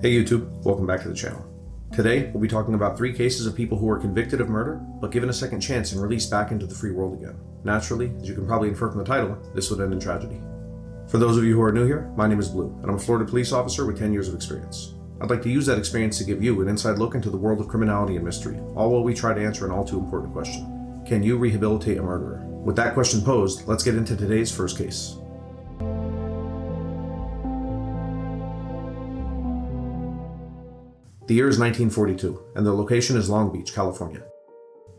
Hey YouTube, welcome back to the channel. Today, we'll be talking about 3 cases of people who were convicted of murder, but given a second chance and released back into the free world again. Naturally, as you can probably infer from the title, this would end in tragedy. For those of you who are new here, my name is Blue, and I'm a Florida police officer with 10 years of experience. I'd like to use that experience to give you an inside look into the world of criminality and mystery, all while we try to answer an all too important question. Can you rehabilitate a murderer? With that question posed, let's get into today's first case. The year is 1942, and the location is Long Beach, California.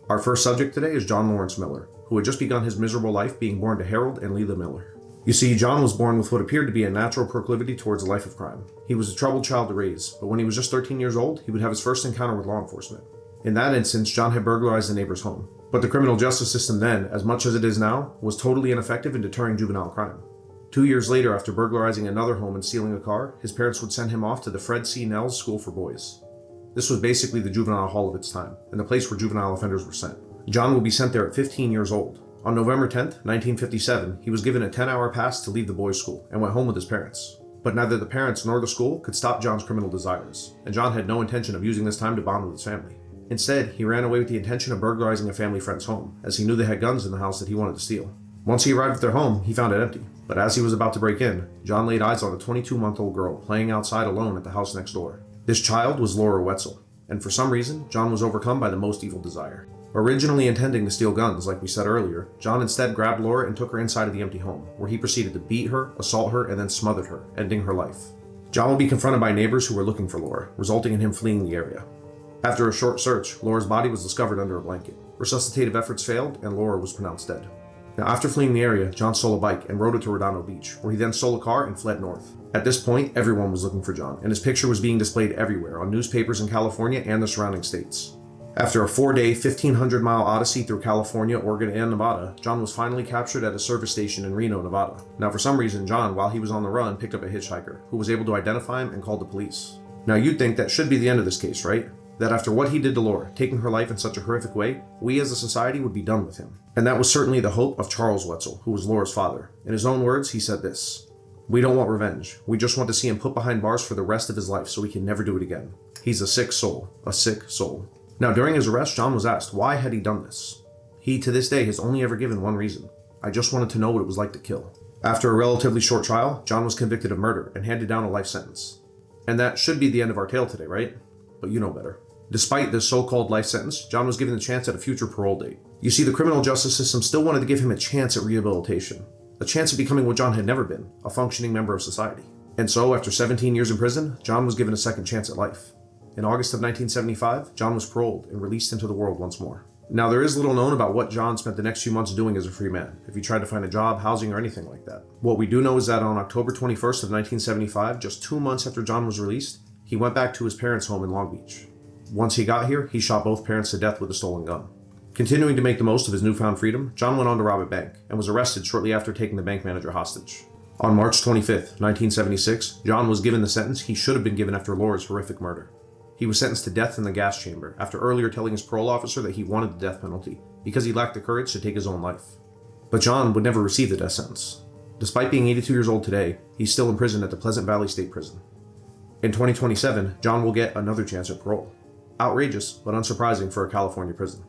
Our first subject today is John Lawrence Miller, who had just begun his miserable life being born to Harold and Leila Miller. You see, John was born with what appeared to be a natural proclivity towards a life of crime. He was a troubled child to raise, but when he was just 13 years old, he would have his first encounter with law enforcement. In that instance, John had burglarized a neighbor's home. But the criminal justice system then, as much as it is now, was totally ineffective in deterring juvenile crime. 2 years later, after burglarizing another home and stealing a car, his parents would send him off to the Fred C. Nels School for Boys. This was basically the juvenile hall of its time, and the place where juvenile offenders were sent. John would be sent there at 15 years old. On November 10th, 1957, he was given a 10-hour pass to leave the boys' school and went home with his parents. But neither the parents nor the school could stop John's criminal desires, and John had no intention of using this time to bond with his family. Instead, he ran away with the intention of burglarizing a family friend's home, as he knew they had guns in the house that he wanted to steal. Once he arrived at their home, he found it empty, but as he was about to break in, John laid eyes on a 22-month-old girl playing outside alone at the house next door. This child was Laura Wetzel, and for some reason, John was overcome by the most evil desire. Originally intending to steal guns, like we said earlier, John instead grabbed Laura and took her inside of the empty home, where he proceeded to beat her, assault her, and then smothered her, ending her life. John will be confronted by neighbors who were looking for Laura, resulting in him fleeing the area. After a short search, Laura's body was discovered under a blanket. Resuscitative efforts failed, and Laura was pronounced dead. Now, after fleeing the area, John stole a bike and rode it to Redondo Beach, where he then stole a car and fled north. At this point, everyone was looking for John, and his picture was being displayed everywhere on newspapers in California and the surrounding states. After a 4-day, 1,500-mile odyssey through California, Oregon, and Nevada, John was finally captured at a service station in Reno, Nevada. Now, for some reason, John, while he was on the run, picked up a hitchhiker, who was able to identify him and called the police. Now, you'd think that should be the end of this case, right? That after what he did to Laura, taking her life in such a horrific way, we as a society would be done with him. And that was certainly the hope of Charles Wetzel, who was Laura's father. In his own words, he said this: "We don't want revenge. We just want to see him put behind bars for the rest of his life so he can never do it again. He's a sick soul. A sick soul." Now, during his arrest, John was asked why had he done this. He, to this day, has only ever given one reason: "I just wanted to know what it was like to kill." After a relatively short trial, John was convicted of murder and handed down a life sentence. And that should be the end of our tale today, right? But you know better. Despite this so-called life sentence, John was given the chance at a future parole date. You see, the criminal justice system still wanted to give him a chance at rehabilitation, a chance at becoming what John had never been, a functioning member of society. And so, after 17 years in prison, John was given a second chance at life. In August of 1975, John was paroled and released into the world once more. Now, there is little known about what John spent the next few months doing as a free man, if he tried to find a job, housing, or anything like that. What we do know is that on October 21st of 1975, just 2 months after John was released, he went back to his parents' home in Long Beach. Once he got here, he shot both parents to death with a stolen gun. Continuing to make the most of his newfound freedom, John went on to rob a bank and was arrested shortly after taking the bank manager hostage. On March 25th, 1976, John was given the sentence he should have been given after Laura's horrific murder. He was sentenced to death in the gas chamber after earlier telling his parole officer that he wanted the death penalty because he lacked the courage to take his own life. But John would never receive the death sentence. Despite being 82 years old today, he's still in prison at the Pleasant Valley State Prison. In 2027, John will get another chance at parole. Outrageous, but unsurprising for a California prison.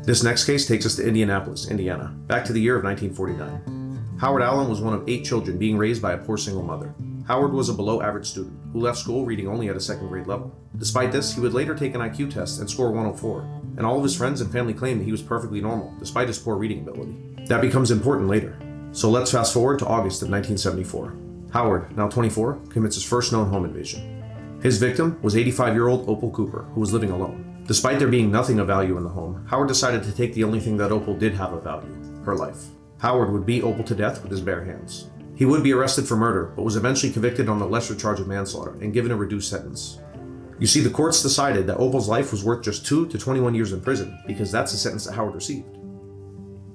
This next case takes us to Indianapolis, Indiana, back to the year of 1949. Howard Allen was one of 8 children being raised by a poor single mother. Howard was a below-average student who left school reading only at a 2nd grade level. Despite this, he would later take an IQ test and score 104, and all of his friends and family claimed that he was perfectly normal, despite his poor reading ability. That becomes important later. So let's fast forward to August of 1974. Howard, now 24, commits his first known home invasion. His victim was 85-year-old Opal Cooper, who was living alone. Despite there being nothing of value in the home, Howard decided to take the only thing that Opal did have of value: her life. Howard would beat Opal to death with his bare hands. He would be arrested for murder, but was eventually convicted on the lesser charge of manslaughter and given a reduced sentence. You see, the courts decided that Opal's life was worth just 2 to 21 years in prison because that's the sentence that Howard received.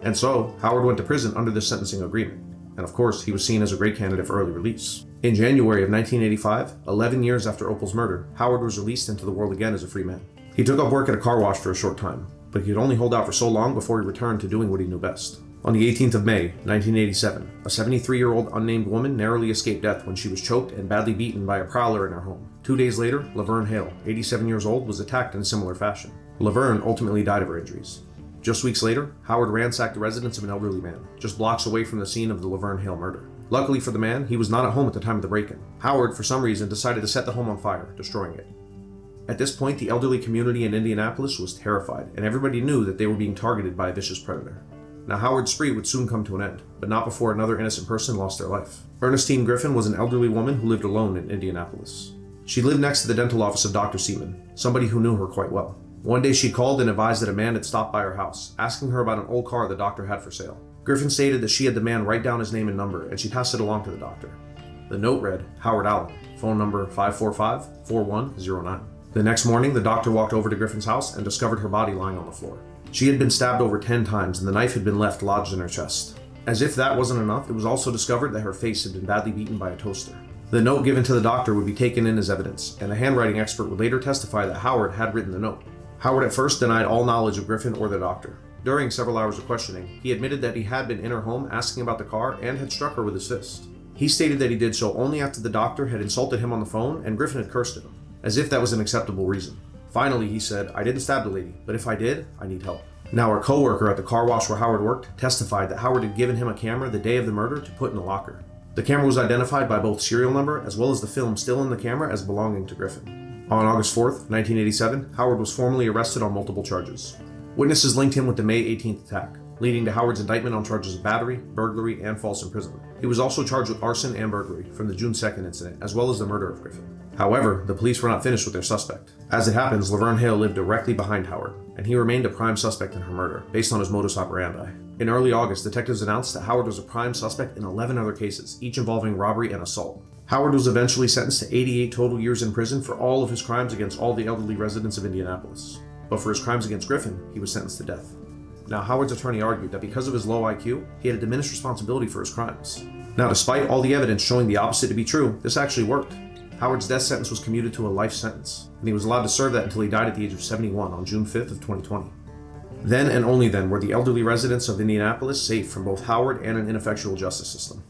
And so, Howard went to prison under this sentencing agreement. And of course, he was seen as a great candidate for early release. In January of 1985, 11 years after Opal's murder, Howard was released into the world again as a free man. He took up work at a car wash for a short time, but he could only hold out for so long before he returned to doing what he knew best: On the 18th of May, 1987, a 73-year-old unnamed woman narrowly escaped death when she was choked and badly beaten by a prowler in her home. 2 days later, Laverne Hale, 87 years old, was attacked in a similar fashion. Laverne ultimately died of her injuries. Just weeks later, Howard ransacked the residence of an elderly man, just blocks away from the scene of the Laverne Hale murder. Luckily for the man, he was not at home at the time of the break-in. Howard, for some reason, decided to set the home on fire, destroying it. At this point, the elderly community in Indianapolis was terrified, and everybody knew that they were being targeted by a vicious predator. Now, Howard's spree would soon come to an end, but not before another innocent person lost their life. Ernestine Griffin was an elderly woman who lived alone in Indianapolis. She lived next to the dental office of Dr. Seaman, somebody who knew her quite well. One day she called and advised that a man had stopped by her house, asking her about an old car the doctor had for sale. Griffin stated that she had the man write down his name and number, and she passed it along to the doctor. The note read, Howard Allen, phone number 545-4109. The next morning, the doctor walked over to Griffin's house and discovered her body lying on the floor. She had been stabbed over 10 times, and the knife had been left lodged in her chest. As if that wasn't enough, it was also discovered that her face had been badly beaten by a toaster. The note given to the doctor would be taken in as evidence, and a handwriting expert would later testify that Howard had written the note. Howard at first denied all knowledge of Griffin or the doctor. During several hours of questioning, he admitted that he had been in her home asking about the car and had struck her with his fist. He stated that he did so only after the doctor had insulted him on the phone and Griffin had cursed at him, as if that was an acceptable reason. Finally, he said, I didn't stab the lady, but if I did, I need help. Now, her co-worker at the car wash where Howard worked testified that Howard had given him a camera the day of the murder to put in the locker. The camera was identified by both serial number as well as the film still in the camera as belonging to Griffin. On August 4th, 1987, Howard was formally arrested on multiple charges. Witnesses linked him with the May 18th attack, leading to Howard's indictment on charges of battery, burglary, and false imprisonment. He was also charged with arson and burglary from the June 2nd incident, as well as the murder of Griffin. However, the police were not finished with their suspect. As it happens, Laverne Hale lived directly behind Howard, and he remained a prime suspect in her murder, based on his modus operandi. In early August, detectives announced that Howard was a prime suspect in 11 other cases, each involving robbery and assault. Howard was eventually sentenced to 88 total years in prison for all of his crimes against all the elderly residents of Indianapolis. But for his crimes against Griffin, he was sentenced to death. Now, Howard's attorney argued that because of his low IQ, he had a diminished responsibility for his crimes. Now, despite all the evidence showing the opposite to be true, this actually worked. Howard's death sentence was commuted to a life sentence, and he was allowed to serve that until he died at the age of 71 on June 5th of 2020. Then and only then were the elderly residents of Indianapolis safe from both Howard and an ineffectual justice system.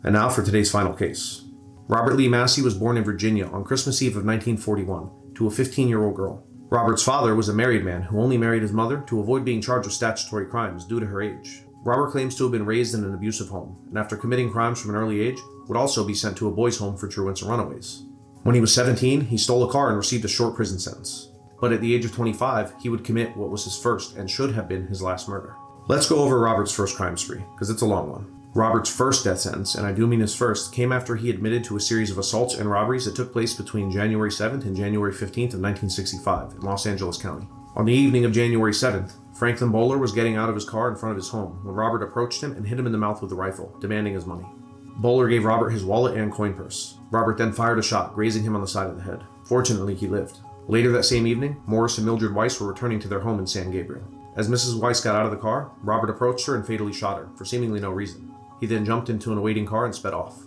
And now for today's final case. Robert Lee Massey was born in Virginia on Christmas Eve of 1941 to a 15-year-old girl. Robert's father was a married man who only married his mother to avoid being charged with statutory crimes due to her age. Robert claims to have been raised in an abusive home, and after committing crimes from an early age, would also be sent to a boys' home for truants and runaways. When he was 17, he stole a car and received a short prison sentence. But at the age of 25, he would commit what was his first and should have been his last murder. Let's go over Robert's first crime spree, because it's a long one. Robert's first death sentence, and I do mean his first, came after he admitted to a series of assaults and robberies that took place between January 7th and January 15th of 1965 in Los Angeles County. On the evening of January 7th, Franklin Bowler was getting out of his car in front of his home when Robert approached him and hit him in the mouth with a rifle, demanding his money. Bowler gave Robert his wallet and coin purse. Robert then fired a shot, grazing him on the side of the head. Fortunately, he lived. Later that same evening, Morris and Mildred Weiss were returning to their home in San Gabriel. As Mrs. Weiss got out of the car, Robert approached her and fatally shot her, for seemingly no reason. He then jumped into an awaiting car and sped off.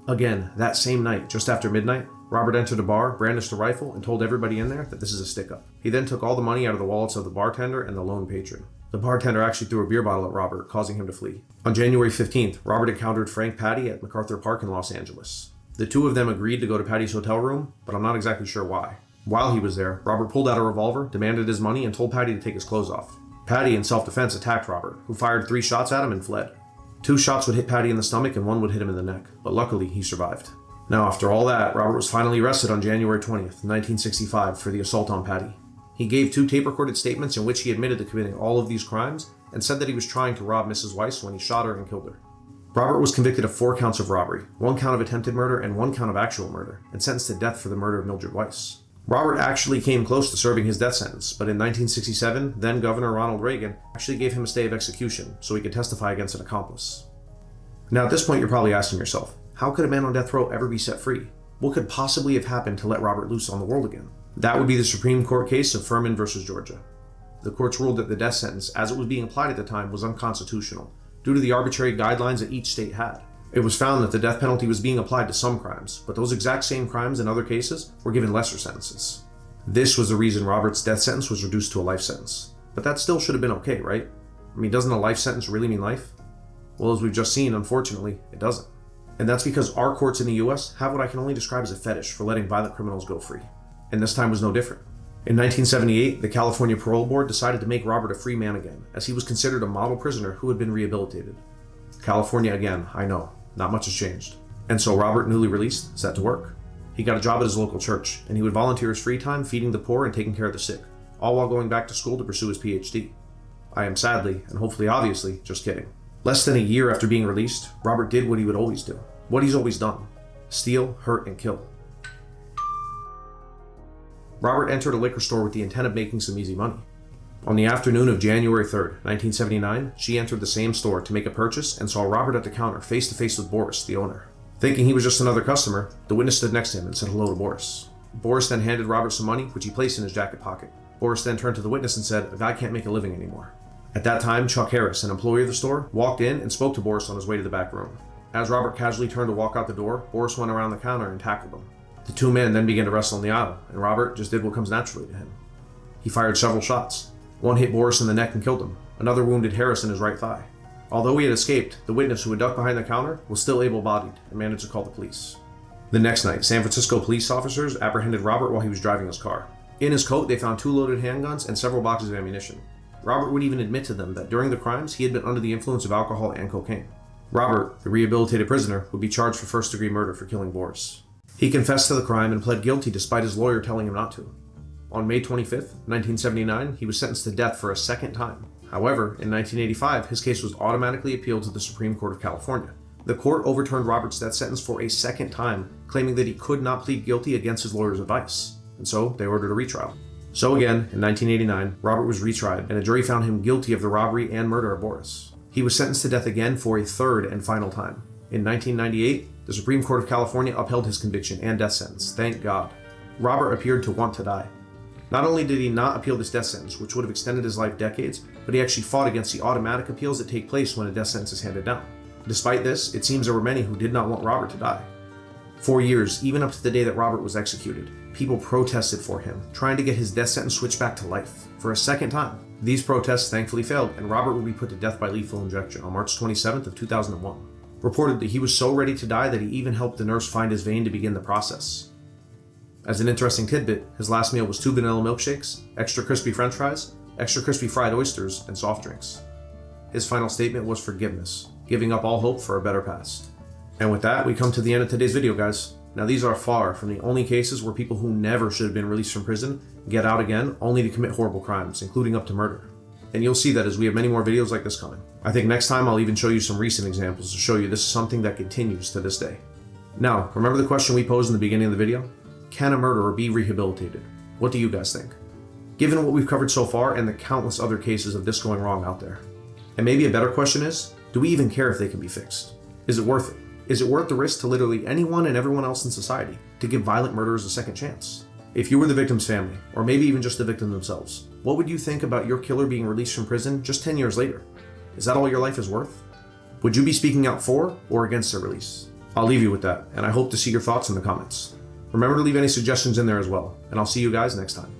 Again, that same night, just after midnight, Robert entered a bar, brandished a rifle, and told everybody in there that this is a stick-up. He then took all the money out of the wallets of the bartender and the lone patron. The bartender actually threw a beer bottle at Robert, causing him to flee. On January 15th, Robert encountered Frank Patty at MacArthur Park in Los Angeles. The two of them agreed to go to Patty's hotel room, but I'm not exactly sure why. While he was there, Robert pulled out a revolver, demanded his money, and told Patty to take his clothes off. Patty, in self-defense, attacked Robert, who fired 3 shots at him and fled. 2 shots would hit Patty in the stomach and 1 would hit him in the neck, but luckily he survived. Now, after all that, Robert was finally arrested on January 20th, 1965 for the assault on Patty. He gave 2 tape-recorded statements in which he admitted to committing all of these crimes and said that he was trying to rob Mrs. Weiss when he shot her and killed her. Robert was convicted of 4 counts of robbery, 1 count of attempted murder, and 1 count of actual murder, and sentenced to death for the murder of Mildred Weiss. Robert actually came close to serving his death sentence, but in 1967, then Governor Ronald Reagan actually gave him a stay of execution so he could testify against an accomplice. Now at this point you're probably asking yourself, how could a man on death row ever be set free? What could possibly have happened to let Robert loose on the world again? That would be the Supreme Court case of Furman versus Georgia. The courts ruled that the death sentence, as it was being applied at the time, was unconstitutional, due to the arbitrary guidelines that each state had. It was found that the death penalty was being applied to some crimes, but those exact same crimes in other cases were given lesser sentences. This was the reason Robert's death sentence was reduced to a life sentence. But that still should have been okay, right? I mean, doesn't a life sentence really mean life? Well, as we've just seen, unfortunately, it doesn't. And that's because our courts in the US have what I can only describe as a fetish for letting violent criminals go free. And this time was no different. In 1978, the California Parole Board decided to make Robert a free man again, as he was considered a model prisoner who had been rehabilitated. California again, I know, not much has changed. And so Robert, newly released, set to work. He got a job at his local church, and he would volunteer his free time feeding the poor and taking care of the sick, all while going back to school to pursue his PhD. I am sadly, and hopefully obviously, just kidding. Less than a year after being released, Robert did what he would always do, what he's always done: steal, hurt, and kill. Robert entered a liquor store with the intent of making some easy money. On the afternoon of January 3rd, 1979, she entered the same store to make a purchase and saw Robert at the counter face to face with Boris, the owner. Thinking he was just another customer, the witness stood next to him and said hello to Boris. Boris then handed Robert some money, which he placed in his jacket pocket. Boris then turned to the witness and said, "A guy can't make a living anymore." At that time, Chuck Harris, an employee of the store, walked in and spoke to Boris on his way to the back room. As Robert casually turned to walk out the door, Boris went around the counter and tackled him. The two men then began to wrestle in the aisle, and Robert just did what comes naturally to him. He fired several shots. One hit Boris in the neck and killed him. Another wounded Harris in his right thigh. Although he had escaped, the witness who had ducked behind the counter was still able-bodied and managed to call the police. The next night, San Francisco police officers apprehended Robert while he was driving his car. In his coat, they found 2 loaded handguns and several boxes of ammunition. Robert would even admit to them that during the crimes, he had been under the influence of alcohol and cocaine. Robert, the rehabilitated prisoner, would be charged for first-degree murder for killing Boris. He confessed to the crime and pled guilty despite his lawyer telling him not to. On May 25th, 1979, he was sentenced to death for a second time. However, in 1985, his case was automatically appealed to the Supreme Court of California. The court overturned Robert's death sentence for a second time, claiming that he could not plead guilty against his lawyer's advice, and so they ordered a retrial. So again, in 1989, Robert was retried, and a jury found him guilty of the robbery and murder of Boris. He was sentenced to death again for a third and final time. In 1998, the Supreme Court of California upheld his conviction and death sentence, thank God. Robert appeared to want to die. Not only did he not appeal this death sentence, which would have extended his life decades, but he actually fought against the automatic appeals that take place when a death sentence is handed down. Despite this, it seems there were many who did not want Robert to die. For years, even up to the day that Robert was executed, people protested for him, trying to get his death sentence switched back to life, for a second time. These protests thankfully failed, and Robert would be put to death by lethal injection on March 27th of 2001. Reportedly, he was so ready to die that he even helped the nurse find his vein to begin the process. As an interesting tidbit, his last meal was 2 vanilla milkshakes, extra crispy french fries, extra crispy fried oysters, and soft drinks. His final statement was forgiveness, giving up all hope for a better past. And with that, we come to the end of today's video, guys. Now, these are far from the only cases where people who never should have been released from prison get out again only to commit horrible crimes, including up to murder. And you'll see that as we have many more videos like this coming. I think next time I'll even show you some recent examples to show you this is something that continues to this day. Now, remember the question we posed in the beginning of the video? Can a murderer be rehabilitated? What do you guys think? Given what we've covered so far and the countless other cases of this going wrong out there. And maybe a better question is, do we even care if they can be fixed? Is it worth it? Is it worth the risk to literally anyone and everyone else in society to give violent murderers a second chance? If you were the victim's family, or maybe even just the victim themselves, what would you think about your killer being released from prison just 10 years later? Is that all your life is worth? Would you be speaking out for or against their release? I'll leave you with that, and I hope to see your thoughts in the comments. Remember to leave any suggestions in there as well, and I'll see you guys next time.